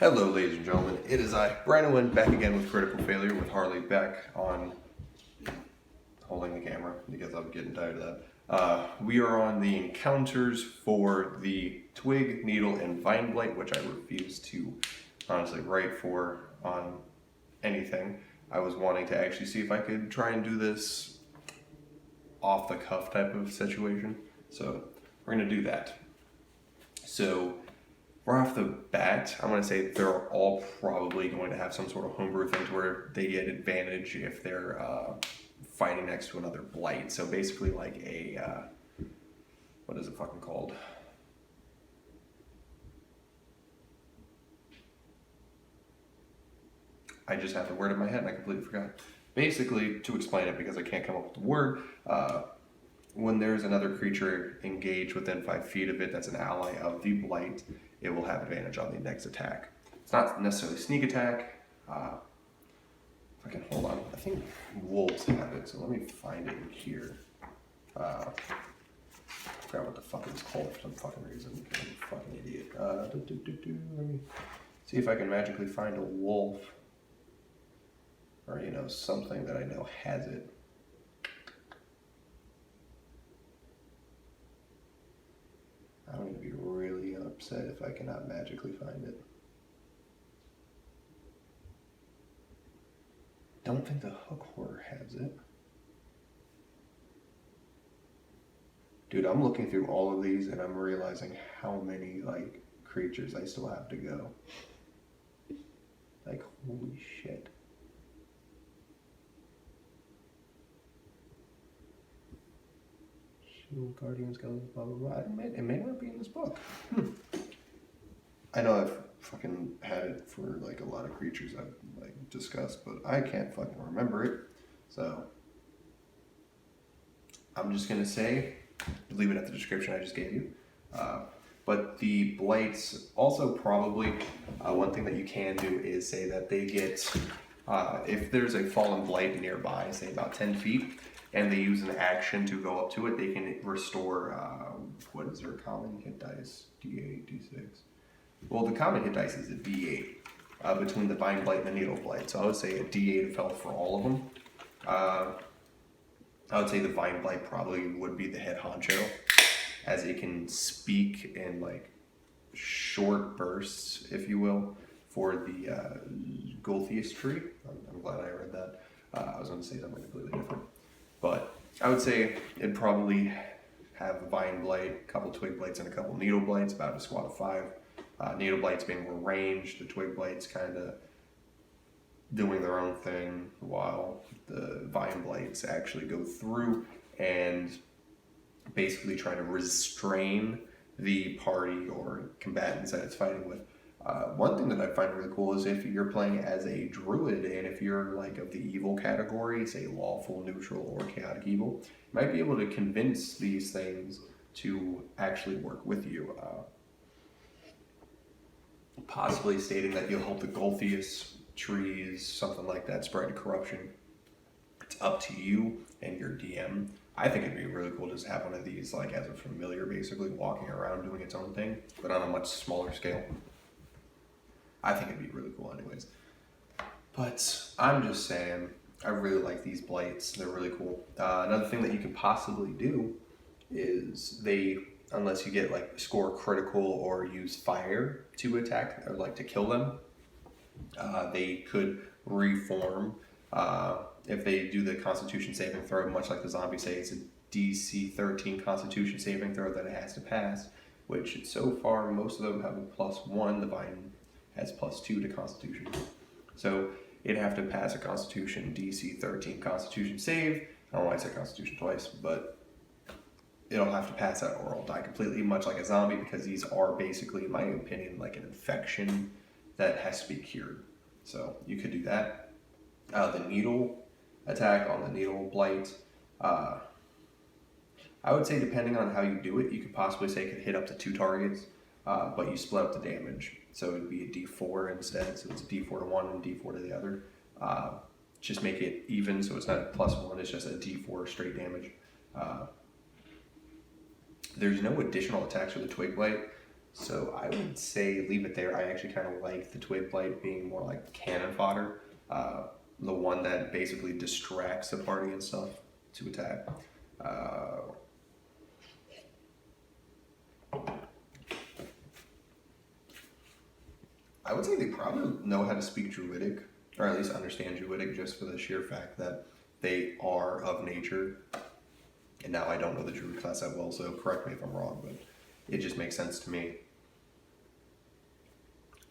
Hello ladies and gentlemen, it is I, Brandon, back again with Critical Failure with Harley back on holding the camera because I'm getting tired of that. We are on the encounters for the Twig, Needle, and Vine Blight, which I refuse to honestly write for on anything. I was wanting to actually see if I could try and do this off the cuff type of situation, so we're going to do that. So right off the bat, I'm going to say they're all probably going to have some sort of homebrew things where they get advantage if they're fighting next to another blight. So basically like a, what is it fucking called? I just have the word in my head and I completely forgot. Basically, to explain it because I can't come up with the word, when there's another creature engaged within 5 feet of it that's an ally of the blight, it will have advantage on the next attack. It's not necessarily sneak attack. If I can hold on, I think wolves have it, so let me find it in here. I forgot what the fuck it's called for some fucking reason, because I'm a fucking idiot. Let me see if I can magically find a wolf, or you know, something that I know has it. I'm going to be really upset if I cannot magically find it. Don't think the hook horror has it. Dude, I'm looking through all of these and I'm realizing how many like creatures I still have to go. Like, holy shit. Guardians, Skeletons, blah blah blah. It may not be in this book. I know I've fucking had it for like a lot of creatures I've like discussed, but I can't fucking remember it. So I'm just gonna say, leave it at the description I just gave you. But the blights also probably one thing that you can do is say that they get if there's a fallen blight nearby, say about 10 feet. And they use an action to go up to it, they can restore, what is their common hit dice? D8, D6? Well, the common hit dice is a D8 between the Vine Blight and the Needle Blight. So I would say a D8 fell for all of them. I would say the Vine Blight probably would be the head honcho, as it can speak in like short bursts, if you will, for the Golthius tree. I'm glad I read that. I was going to say something completely different. But I would say it'd probably have a Vine Blight, a couple Twig Blights, and a couple Needle Blights, about a squad of 5. Needle Blights being more ranged, the Twig Blights kind of doing their own thing, while the Vine Blights actually go through and basically try to restrain the party or combatants that it's fighting with. One thing that I find really cool is if you're playing as a druid and if you're like of the evil category, say lawful, neutral, or chaotic evil, you might be able to convince these things to actually work with you. Possibly stating that you'll help the Golthius trees, something like that, spread corruption. It's up to you and your DM. I think it'd be really cool to just have one of these like as a familiar, basically walking around doing its own thing, but on a much smaller scale. I think it'd be really cool anyways. But I'm just saying, I really like these blights. They're really cool. Another thing that you can possibly do is they, unless you get like score critical or use fire to attack or like to kill them, they could reform. If they do the Constitution saving throw, much like the zombie say, it's a DC 13 Constitution saving throw that it has to pass, which so far most of them have a +1. The Vine has +2 to Constitution. So it'd have to pass a Constitution DC 13 Constitution save. I don't know why I said Constitution twice, but it'll have to pass that or it'll die completely, much like a zombie, because these are basically, in my opinion, like an infection that has to be cured. So you could do that. The Needle attack on the Needle Blight, I would say depending on how you do it, you could possibly say it could hit up to 2 targets, but you split up the damage. So it'd be a D4 instead, so it's a D4 to one and D4 to the other. Just make it even, so it's not a +1, it's just a D4 straight damage. There's no additional attacks for the Twig Blight. So I would say leave it there. I actually kind of like the Twig Blight being more like cannon fodder. The one that basically distracts the party and stuff to attack. I would say they probably know how to speak Druidic, or at least understand Druidic, just for the sheer fact that they are of nature. And now I don't know the Druid class that well, so correct me if I'm wrong, but it just makes sense to me.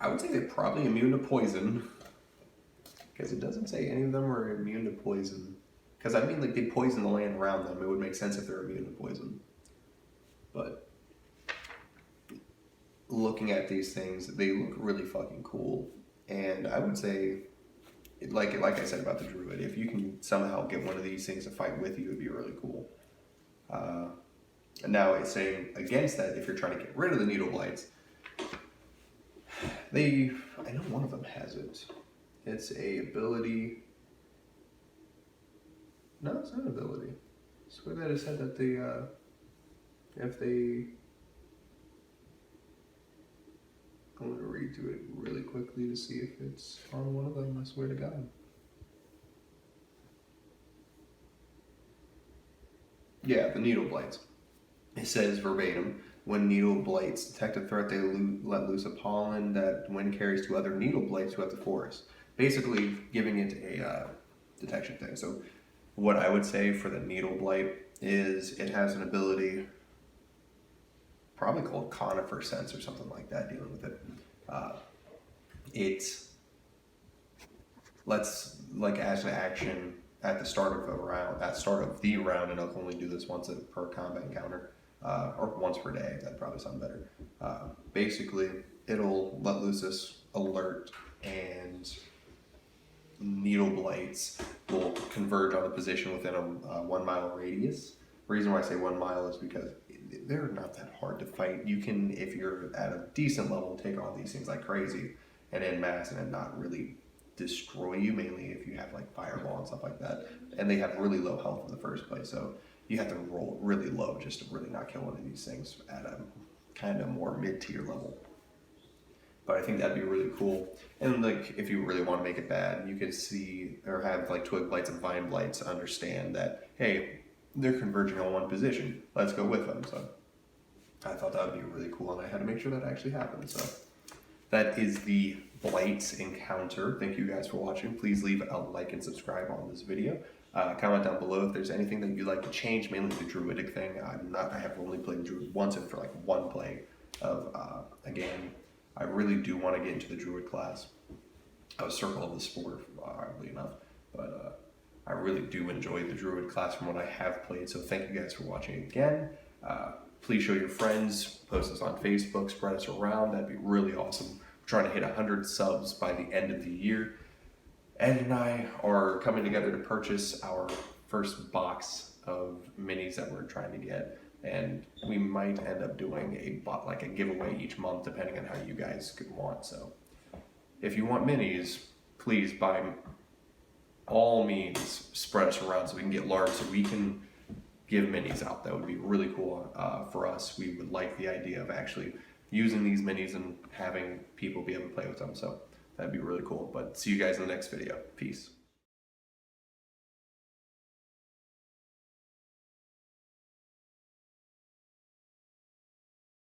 I would say they're probably immune to poison, because it doesn't say any of them are immune to poison. Because I mean, like, they poison the land around them. It would make sense if they're immune to poison. But looking at these things, they look really fucking cool. And I would say, like I said about the Druid, if you can somehow get one of these things to fight with you, it'd be really cool. Now it's saying against that, if you're trying to get rid of the Needle Blights, I know one of them has it. It's a ability. No, it's not an ability. I swear that it said that if they. I'm going to read through it really quickly to see if it's on one of them, I swear to God. Yeah, the Needle Blights. It says verbatim, when Needle Blights detect a threat, they let loose a pollen that wind carries to other Needle Blights throughout the forest. Basically giving it a detection thing. So what I would say for the Needle Blight is it has an ability, probably called Conifer Sense or something like that, dealing with it. It lets, like, as an action at the start of the round, and it'll only do this once per combat encounter, or once per day. That'd probably sound better. Basically, it'll let loose this alert, and Needle Blights will converge on a position within a 1 mile radius. The reason why I say 1 mile is because they're not that hard to fight. You can, if you're at a decent level, take on these things like crazy and en masse and not really destroy you, mainly if you have like fireball and stuff like that. And they have really low health in the first place, so you have to roll really low just to really not kill one of these things at a kind of more mid-tier level. But I think that'd be really cool. And like, if you really want to make it bad, you could see or have like Twig Blights and Vine Blights understand that, hey, they're converging on one position. Let's go with them. So I thought that would be really cool, and I had to make sure that actually happened. So that is the Blights Encounter. Thank you guys for watching. Please leave a like and subscribe on this video. Comment down below if there's anything that you'd like to change, mainly the Druidic thing. I have only played Druid once and for like one play of a game. I really do want to get into the Druid class. I was Circle of the Spore, oddly enough, but I really do enjoy the Druid class from what I have played, so thank you guys for watching again. Please show your friends, post us on Facebook, spread us around. That'd be really awesome. We're trying to hit 100 subs by the end of the year. Ed and I are coming together to purchase our first box of minis that we're trying to get, and we might end up doing a giveaway each month, depending on how you guys could want. So if you want minis, please, by all means, spread us around so we can get large, so we can give minis out. That would be really cool for us. We would like the idea of actually using these minis and having people be able to play with them. So that'd be really cool. But see you guys in the next video. Peace.